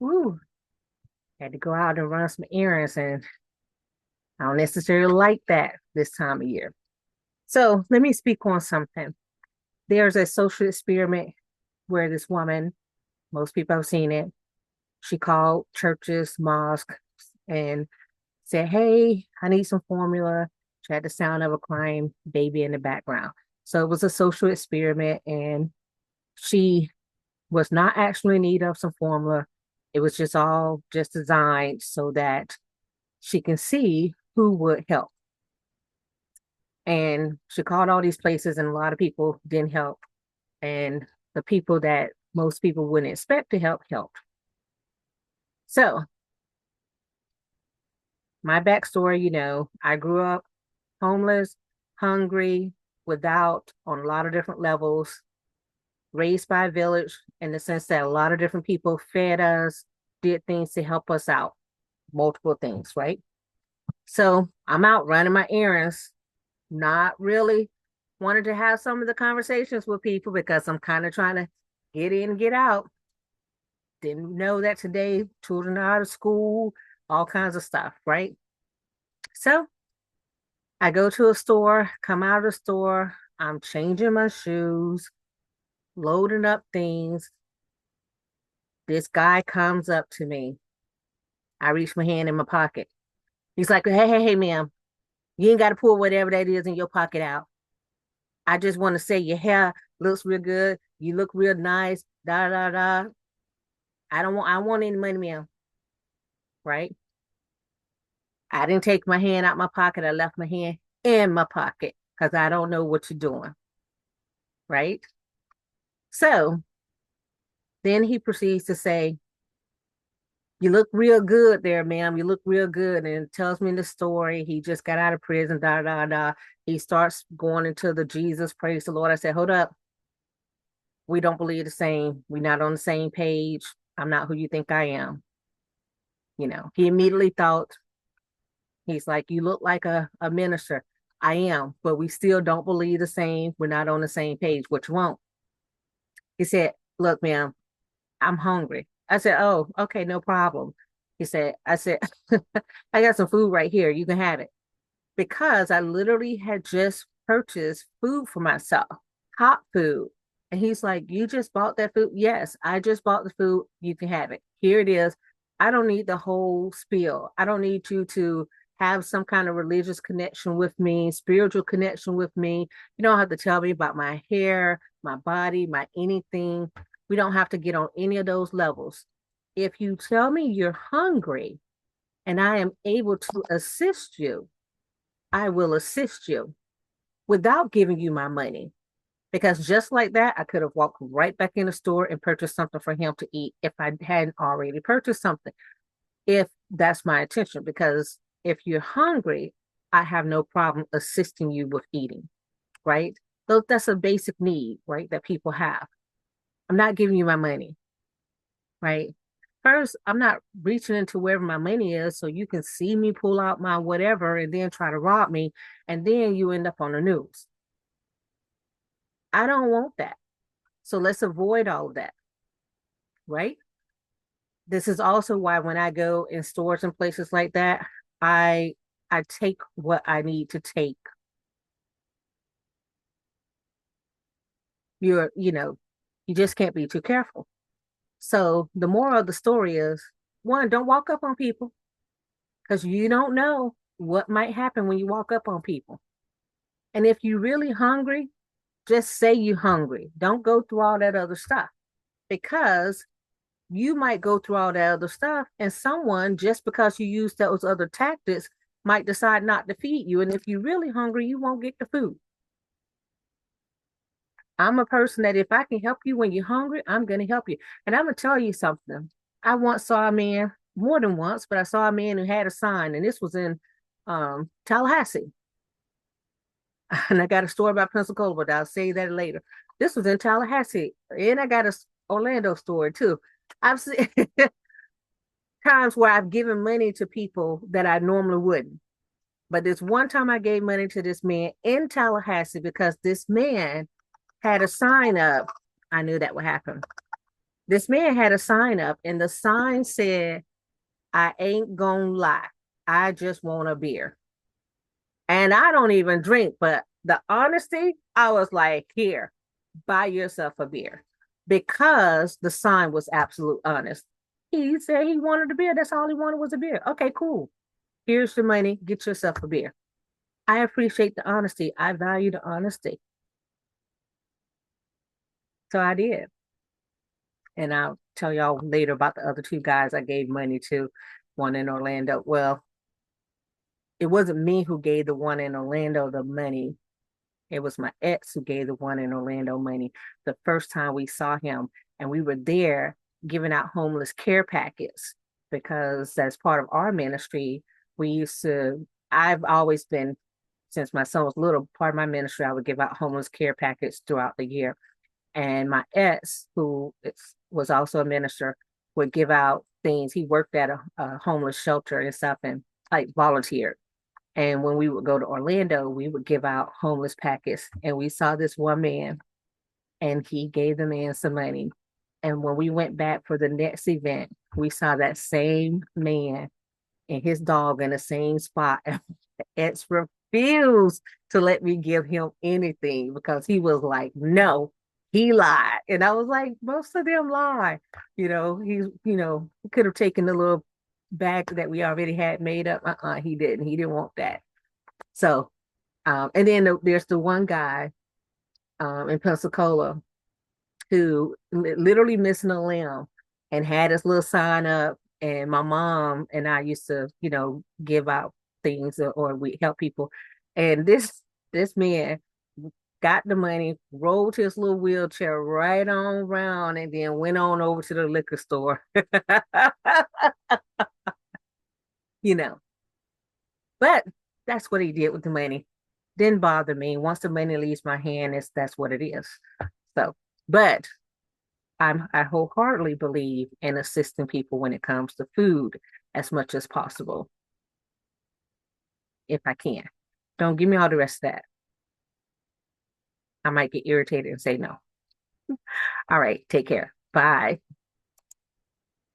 Woo, had to go out and run some errands, and I don't necessarily like that this time of year. So let me speak on something. There's a social experiment where this woman, most people have seen it, she called churches, mosques, and said, "Hey, I need some formula." She had the sound of a crying baby in the background. So it was a social experiment, and she was not actually in need of some formula. It was just all just designed so that she can see who would help. And she called all these places, and a lot of people didn't help. And the people that most people wouldn't expect to help helped. So, my backstory, I grew up homeless, hungry, without, on a lot of different levels, raised by a village in the sense that a lot of different people fed us, did things to help us out, multiple things, right? So, I'm out running my errands, not really wanted to have some of the conversations with people because I'm kind of trying to get in and get out. Didn't know that today children are out of school, all kinds of stuff, right? So I go to a store, come out of the store, I'm changing my shoes, loading up things. This guy comes up to me. I reach my hand in my pocket. He's like, hey, ma'am, you ain't got to pull whatever that is in your pocket out. I just want to say your hair looks real good. You look real nice. Da da da. I don't want any money, ma'am. Right? I didn't take my hand out my pocket. I left my hand in my pocket because I don't know what you're doing. Right? So then he proceeds to say, "You look real good there, ma'am. You look real good." And tells me the story. He just got out of prison, da da da. He starts going into the Jesus, praise the Lord. I said, "Hold up. We don't believe the same. We're not on the same page. I'm not who you think I am." He immediately thought, he's like, "You look like a minister." I am, but we still don't believe the same. We're not on the same page. What you want? He said, "Look, ma'am, I'm hungry." I said, "Oh, okay, no problem." I said, "I got some food right here. You can have it." Because I literally had just purchased food for myself, hot food. And he's like, "You just bought that food?" Yes, I just bought the food. You can have it. Here it is. I don't need the whole spiel. I don't need you to have some kind of religious connection with me, spiritual connection with me. You don't have to tell me about my hair, my body, my anything. We don't have to get on any of those levels. If you tell me you're hungry and I am able to assist you, I will assist you without giving you my money. Because just like that, I could have walked right back in the store and purchased something for him to eat if I hadn't already purchased something, if that's my intention. Because if you're hungry, I have no problem assisting you with eating, right? So that's a basic need, right? That people have. I'm not giving you my money, right? First, I'm not reaching into wherever my money is so you can see me pull out my whatever and then try to rob me. And then you end up on the news. I don't want that. So let's avoid all of that, right? This is also why when I go in stores and places like that, I I take what I need to take. You just can't be too careful. So the moral of the story is, one, don't walk up on people because you don't know what might happen when you walk up on people. And if you're really hungry, just say you're hungry. Don't go through all that other stuff because you might go through all that other stuff, and someone, just because you use those other tactics, might decide not to feed you. And if you're really hungry, you won't get the food. I'm a person that if I can help you when you're hungry, I'm going to help you. And I'm going to tell you something. I once saw a man, more than once, but I saw a man who had a sign, and this was in Tallahassee. And I got a story about Pensacola, but I'll say that later. This was in Tallahassee, and I got a Orlando story too. I've seen times where I've given money to people that I normally wouldn't. But this one time I gave money to this man in Tallahassee because this man had a sign up. I knew that would happen. This man had a sign up, and the sign said, I ain't gonna lie, I just want a beer. And I don't even drink, but the honesty, I was like, here, buy yourself a beer. Because the sign was absolute honest. He said he wanted a beer. That's all he wanted was a beer. Okay, cool. Here's the money. Get yourself a beer. I appreciate the honesty. I value the honesty. So I did. And I'll tell y'all later about the other two guys I gave money to, one in Orlando. Well, it wasn't me who gave the one in Orlando the money. It was my ex who gave the one in Orlando money the first time we saw him. And we were there giving out homeless care packets because as part of our ministry, we used to, I've always been, since my son was little, part of my ministry, I would give out homeless care packets throughout the year. And my ex, who was also a minister, would give out things. He worked at a homeless shelter and stuff and like volunteered. And when we would go to Orlando, we would give out homeless packets. And we saw this one man and he gave the man some money. And when we went back for the next event, we saw that same man and his dog in the same spot. It's refused to let me give him anything because he was like, no, he lied. And I was like, most of them lie. He could have taken the little bag that we already had made up. He didn't. He didn't want that. So, and then there's the one guy in Pensacola who literally missing a limb and had his little sign up. And my mom and I used to, give out things or we help people. And this man got the money, rolled his little wheelchair right on around, and then went on over to the liquor store. you know, but that's what he did with the money. Didn't bother me. Once the money leaves my hand, that's what it is. So, but I wholeheartedly believe in assisting people when it comes to food as much as possible, if I can. Don't give me all the rest of that. I might get irritated and say no. All right, take care. Bye.